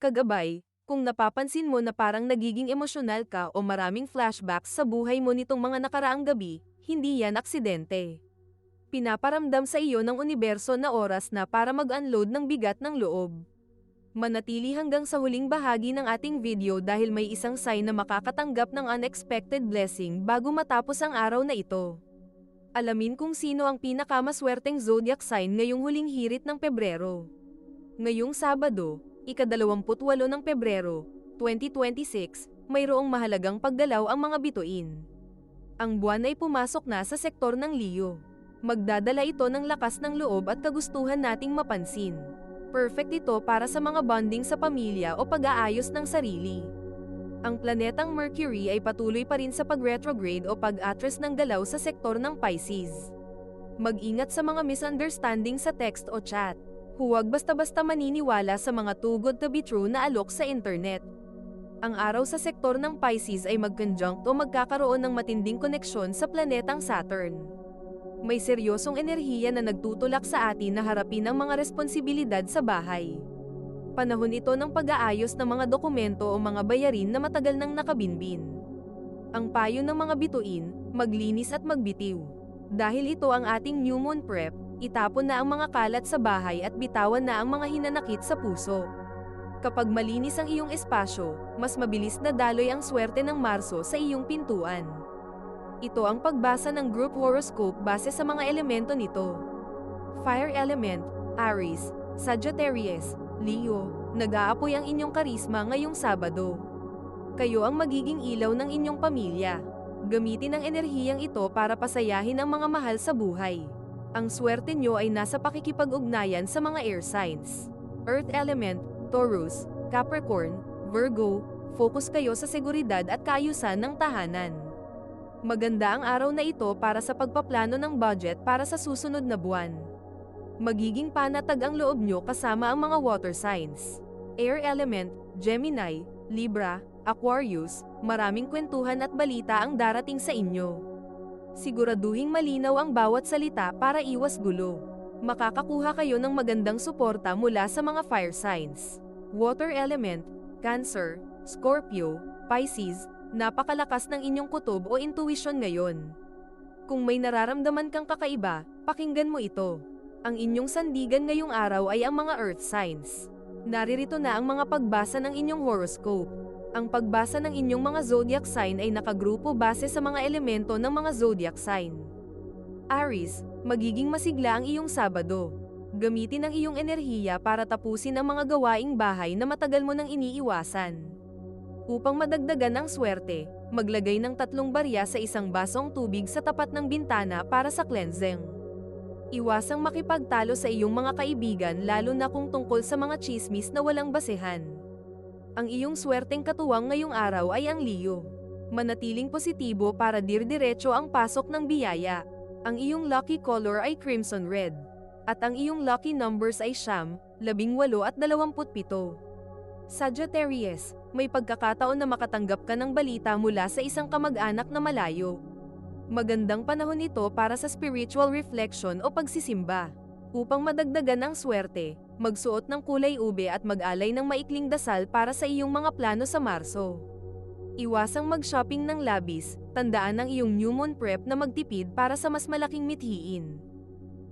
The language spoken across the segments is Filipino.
Kagabay, kung napapansin mo na parang nagiging emosyonal ka o maraming flashbacks sa buhay mo nitong mga nakaraang gabi, hindi yan aksidente. Pinaparamdam sa iyo ng universo na oras na para mag-unload ng bigat ng loob. Manatili hanggang sa huling bahagi ng ating video dahil may isang sign na makakatanggap ng unexpected blessing bago matapos ang araw na ito. Alamin kung sino ang pinakamaswerteng zodiac sign ngayong huling hirit ng Pebrero. Ngayong Sabado, ika-28 ng Pebrero, 2026, mayroong mahalagang paggalaw ang mga bituin. Ang buwan ay pumasok na sa sektor ng Leo. Magdadala ito ng lakas ng loob at kagustuhan nating mapansin. Perfect ito para sa mga bonding sa pamilya o pag-aayos ng sarili. Ang planetang Mercury ay patuloy pa rin sa pag-retrograde o pag-atras ng galaw sa sektor ng Pisces. Mag-ingat sa mga misunderstanding sa text o chat. Huwag basta-basta maniniwala sa mga too good to be true na alok sa internet. Ang araw sa sektor ng Pisces ay mag-conjunct o magkakaroon ng matinding koneksyon sa planetang Saturn. May seryosong enerhiya na nagtutulak sa atin na harapin ang mga responsibilidad sa bahay. Panahon ito ng pag-aayos ng mga dokumento o mga bayarin na matagal nang nakabinbin. Ang payo ng mga bituin, maglinis at magbitiw. Dahil ito ang ating new moon prep, itapon na ang mga kalat sa bahay at bitawan na ang mga hinanakit sa puso. Kapag malinis ang iyong espasyo, mas mabilis na daloy ang swerte ng Marso sa iyong pintuan. Ito ang pagbasa ng group horoscope base sa mga elemento nito. Fire element, Aries, Sagittarius, Leo, nag-aapoy ang inyong karisma ngayong Sabado. Kayo ang magiging ilaw ng inyong pamilya. Gamitin ang enerhiyang ito para pasayahin ang mga mahal sa buhay. Ang swerte nyo ay nasa pakikipag-ugnayan sa mga air signs. Earth element, Taurus, Capricorn, Virgo, focus kayo sa seguridad at kaayusan ng tahanan. Maganda ang araw na ito para sa pagpaplano ng budget para sa susunod na buwan. Magiging panatag ang loob nyo kasama ang mga water signs. Air element, Gemini, Libra, Aquarius, maraming kwentuhan at balita ang darating sa inyo. Siguraduhing malinaw ang bawat salita para iwas gulo. Makakakuha kayo ng magandang suporta mula sa mga fire signs. Water element, Cancer, Scorpio, Pisces, napakalakas ng inyong kutob o intuition ngayon. Kung may nararamdaman kang kakaiba, pakinggan mo ito. Ang inyong sandigan ngayong araw ay ang mga earth signs. Naririto na ang mga pagbasa ng inyong horoscope. Ang pagbasa ng inyong mga zodiac sign ay nakagrupo base sa mga elemento ng mga zodiac sign. Aries, magiging masigla ang iyong Sabado. Gamitin ang iyong enerhiya para tapusin ang mga gawaing bahay na matagal mo nang iniiwasan. Upang madagdagan ang swerte, maglagay ng 3 barya sa isang basong tubig sa tapat ng bintana para sa cleansing. Iwasang makipagtalo sa iyong mga kaibigan lalo na kung tungkol sa mga chismis na walang basehan. Ang iyong swerteng katuwang ngayong araw ay ang Leo. Manatiling positibo para dirdiretso ang pasok ng biyaya. Ang iyong lucky color ay crimson red. At ang iyong lucky numbers ay 9, 18 at 27. Sagittarius, may pagkakataon na makatanggap ka ng balita mula sa isang kamag-anak na malayo. Magandang panahon ito para sa spiritual reflection o pagsisimba. Upang madagdagan ang swerte, magsuot ng kulay ube at mag-alay ng maikling dasal para sa iyong mga plano sa Marso. Iwasang mag-shopping ng labis, tandaan ang iyong new moon prep na magtipid para sa mas malaking mithiin.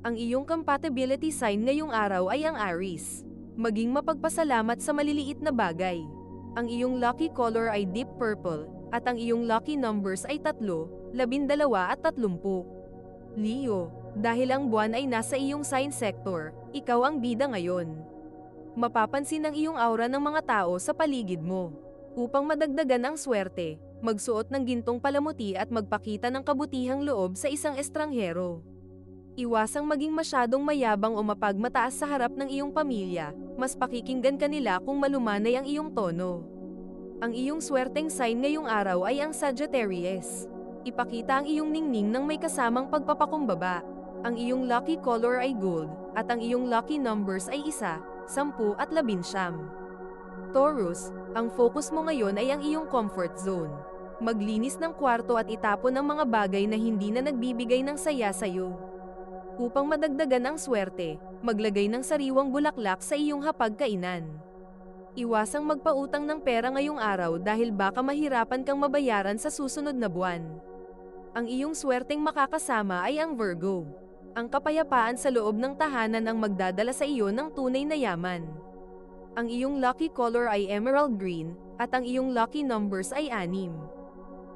Ang iyong compatibility sign ngayong araw ay ang Aries. Maging mapagpasalamat sa maliliit na bagay. Ang iyong lucky color ay deep purple, at ang iyong lucky numbers ay 3, 12 at 30. Leo, dahil ang buwan ay nasa iyong sign sector, ikaw ang bida ngayon. Mapapansin ang iyong aura ng mga tao sa paligid mo. Upang madagdagan ang swerte, magsuot ng gintong palamuti at magpakita ng kabutihang loob sa isang estranghero. Iwasang maging masyadong mayabang o mapagmataas sa harap ng iyong pamilya, mas pakikinggan ka nila kung malumanay ang iyong tono. Ang iyong swerteng sign ngayong araw ay ang Sagittarius. Ipakita ang iyong ningning ng may kasamang pagpapakumbaba. Ang iyong lucky color ay gold, at ang iyong lucky numbers ay 1, 10 at 11. Taurus, ang focus mo ngayon ay ang iyong comfort zone. Maglinis ng kwarto at itapon ang mga bagay na hindi na nagbibigay ng saya sa'yo. Upang madagdagan ang swerte, maglagay ng sariwang bulaklak sa iyong hapagkainan. Iwasang magpautang ng pera ngayong araw dahil baka mahirapan kang mabayaran sa susunod na buwan. Ang iyong swerteng makakasama ay ang Virgo. Ang kapayapaan sa loob ng tahanan ang magdadala sa iyo ng tunay na yaman. Ang iyong lucky color ay emerald green, at ang iyong lucky numbers ay 6,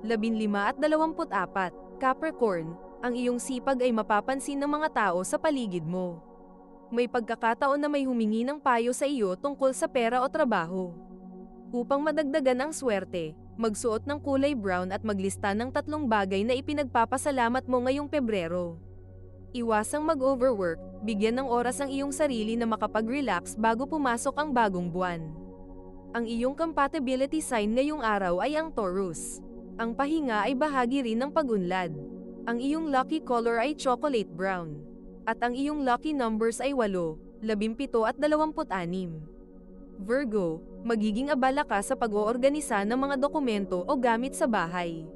15 at 24. Capricorn, ang iyong sipag ay mapapansin ng mga tao sa paligid mo. May pagkakataon na may humingi ng payo sa iyo tungkol sa pera o trabaho. Upang madagdagan ang swerte, magsuot ng kulay brown at maglista ng 3 bagay na ipinagpapasalamat mo ngayong Pebrero. Iwasang mag-overwork, bigyan ng oras ang iyong sarili na makapag-relax bago pumasok ang bagong buwan. Ang iyong compatibility sign ngayong araw ay ang Taurus. Ang pahinga ay bahagi rin ng pag-unlad. Ang iyong lucky color ay chocolate brown. At ang iyong lucky numbers ay 8, 17 at 26. Virgo, magiging abala ka sa pag-oorganisa ng mga dokumento o gamit sa bahay.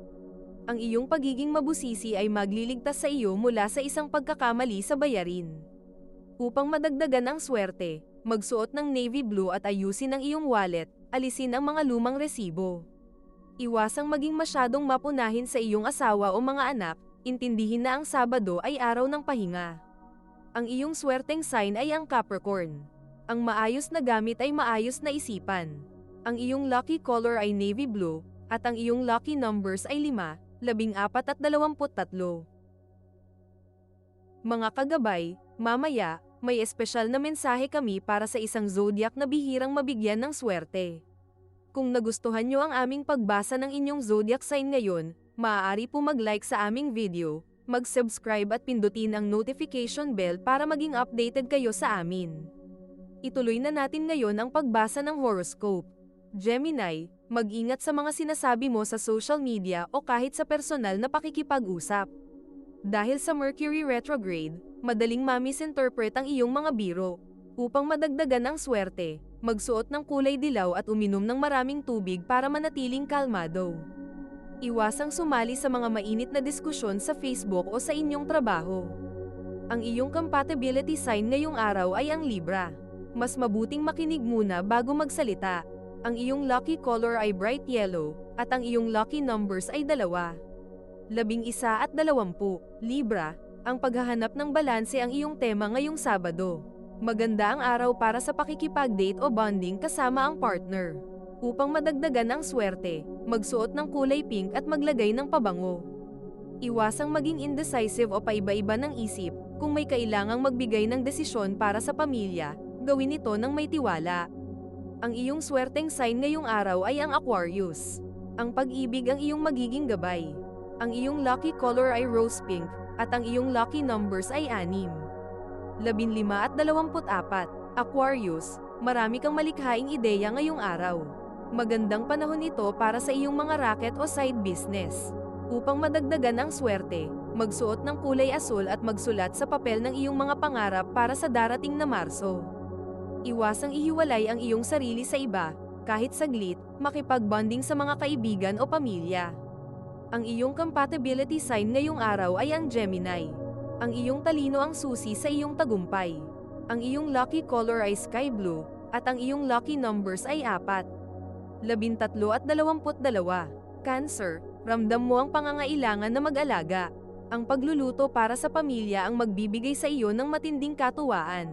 Ang iyong pagiging mabusisi ay magliligtas sa iyo mula sa isang pagkakamali sa bayarin. Upang madagdagan ang swerte, magsuot ng navy blue at ayusin ang iyong wallet, alisin ang mga lumang resibo. Iwasang maging masyadong mapunahin sa iyong asawa o mga anak, intindihin na ang Sabado ay araw ng pahinga. Ang iyong swerteng sign ay ang Capricorn. Ang maayos na gamit ay maayos na isipan. Ang iyong lucky color ay navy blue, at ang iyong lucky numbers ay 5, 14 at 23. Mga kagabay, mamaya, may espesyal na mensahe kami para sa isang zodiac na bihirang mabigyan ng swerte. Kung nagustuhan nyo ang aming pagbasa ng inyong zodiac sign ngayon, maaari po mag-like sa aming video, mag-subscribe at pindutin ang notification bell para maging updated kayo sa amin. Ituloy na natin ngayon ang pagbasa ng horoscope. Gemini, mag-ingat sa mga sinasabi mo sa social media o kahit sa personal na pakikipag-usap. Dahil sa Mercury retrograde, madaling ma-misinterpret ang iyong mga biro. Upang madagdagan ang swerte, magsuot ng kulay dilaw at uminom ng maraming tubig para manatiling kalmado. Iwasang sumali sa mga mainit na diskusyon sa Facebook o sa inyong trabaho. Ang iyong compatibility sign ngayong araw ay ang Libra. Mas mabuting makinig muna bago magsalita. Ang iyong lucky color ay bright yellow, at ang iyong lucky numbers ay 2, 11 at 20. Libra, ang paghahanap ng balanse ang iyong tema ngayong Sabado. Maganda ang araw para sa pakikipag-date o bonding kasama ang partner. Upang madagdagan ang swerte, magsuot ng kulay pink at maglagay ng pabango. Iwasang maging indecisive o paiba-iba ng isip. Kung may kailangang magbigay ng desisyon para sa pamilya, gawin ito ng may tiwala. Ang iyong swerteng sign ngayong araw ay ang Aquarius. Ang pag-ibig ang iyong magiging gabay. Ang iyong lucky color ay rose pink, at ang iyong lucky numbers ay 6, 15 at 24. Aquarius, marami kang malikhaing ideya ngayong araw. Magandang panahon ito para sa iyong mga racket o side business. Upang madagdagan ang swerte, magsuot ng kulay asul at magsulat sa papel ng iyong mga pangarap para sa darating na Marso. Iwasang ihiwalay ang iyong sarili sa iba, kahit saglit, makipag-bonding sa mga kaibigan o pamilya. Ang iyong compatibility sign ngayong araw ay ang Gemini. Ang iyong talino ang susi sa iyong tagumpay. Ang iyong lucky color ay sky blue, at ang iyong lucky numbers ay 4, 13 at 22. Cancer, ramdam mo ang pangangailangan na mag-alaga. Ang pagluluto para sa pamilya ang magbibigay sa iyo ng matinding katuwaan.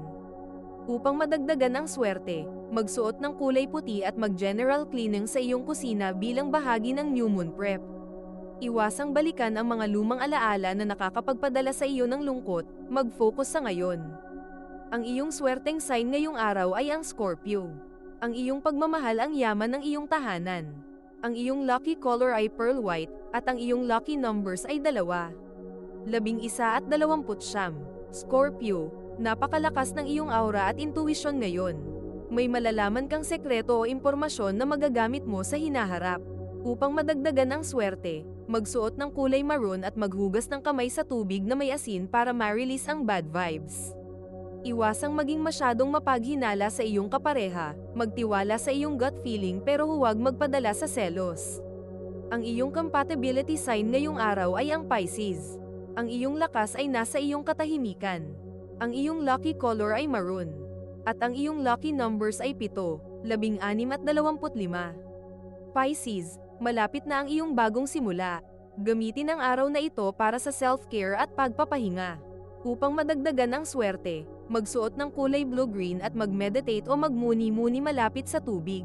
Upang madagdagan ang swerte, magsuot ng kulay puti at mag-general cleaning sa iyong kusina bilang bahagi ng new moon prep. Iwasang balikan ang mga lumang alaala na nakakapagpadala sa iyo ng lungkot, mag-focus sa ngayon. Ang iyong swerteng sign ngayong araw ay ang Scorpio. Ang iyong pagmamahal ang yaman ng iyong tahanan. Ang iyong lucky color ay pearl white, at ang iyong lucky numbers ay 2, 11 at 20. Scorpio, napakalakas ng iyong aura at intuition ngayon. May malalaman kang sekreto o impormasyon na magagamit mo sa hinaharap. Upang madagdagan ang swerte, magsuot ng kulay maroon at maghugas ng kamay sa tubig na may asin para ma-release ang bad vibes. Iwasang maging masyadong mapaghinala sa iyong kapareha, magtiwala sa iyong gut feeling pero huwag magpadala sa selos. Ang iyong compatibility sign ngayong araw ay ang Pisces. Ang iyong lakas ay nasa iyong katahimikan. Ang iyong lucky color ay maroon. At ang iyong lucky numbers ay 7, 16:25. Pisces, malapit na ang iyong bagong simula. Gamitin ang araw na ito para sa self-care at pagpapahinga. Upang madagdagan ang swerte, magsuot ng kulay blue-green at mag-meditate o magmuni-muni malapit sa tubig.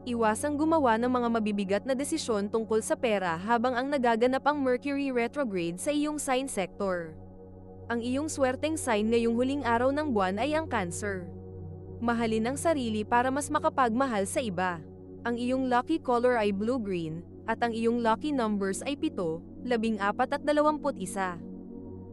Iwasang gumawa ng mga mabibigat na desisyon tungkol sa pera habang ang nagaganap ang Mercury retrograde sa iyong sign sector. Ang iyong swerteng sign ngayong huling araw ng buwan ay ang Cancer. Mahalin ang sarili para mas makapagmahal sa iba. Ang iyong lucky color ay blue-green, at ang iyong lucky numbers ay 7, 14 at 21.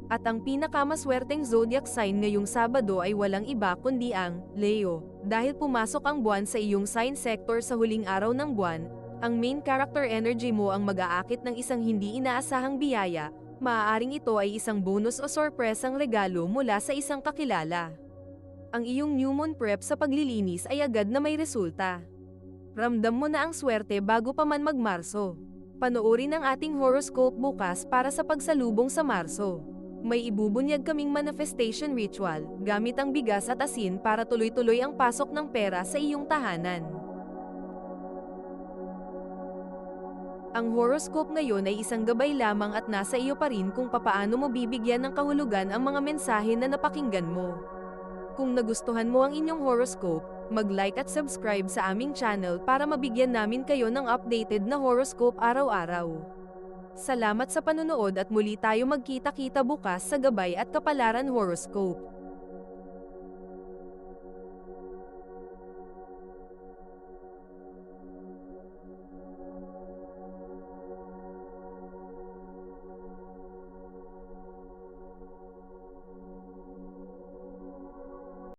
At ang pinakamaswerteng zodiac sign ngayong Sabado ay walang iba kundi ang Leo. Dahil pumasok ang buwan sa iyong sign sector sa huling araw ng buwan, ang main character energy mo ang mag-aakit ng isang hindi inaasahang biyaya. Maaaring ito ay isang bonus o sorpresang regalo mula sa isang kakilala. Ang iyong new moon prep sa paglilinis ay agad na may resulta. Ramdam mo na ang swerte bago pa man mag-Marso. Panoorin ang ating horoscope bukas para sa pagsalubong sa Marso. May ibubunyag kaming manifestation ritual, gamit ang bigas at asin para tuloy-tuloy ang pasok ng pera sa iyong tahanan. Ang horoscope ngayon ay isang gabay lamang at nasa iyo pa rin kung papaano mo bibigyan ng kahulugan ang mga mensahe na napakinggan mo. Kung nagustuhan mo ang inyong horoscope, mag-like at subscribe sa aming channel para mabigyan namin kayo ng updated na horoscope araw-araw. Salamat sa panonood at muli tayo magkita-kita bukas sa Gabay at Kapalaran Horoscope.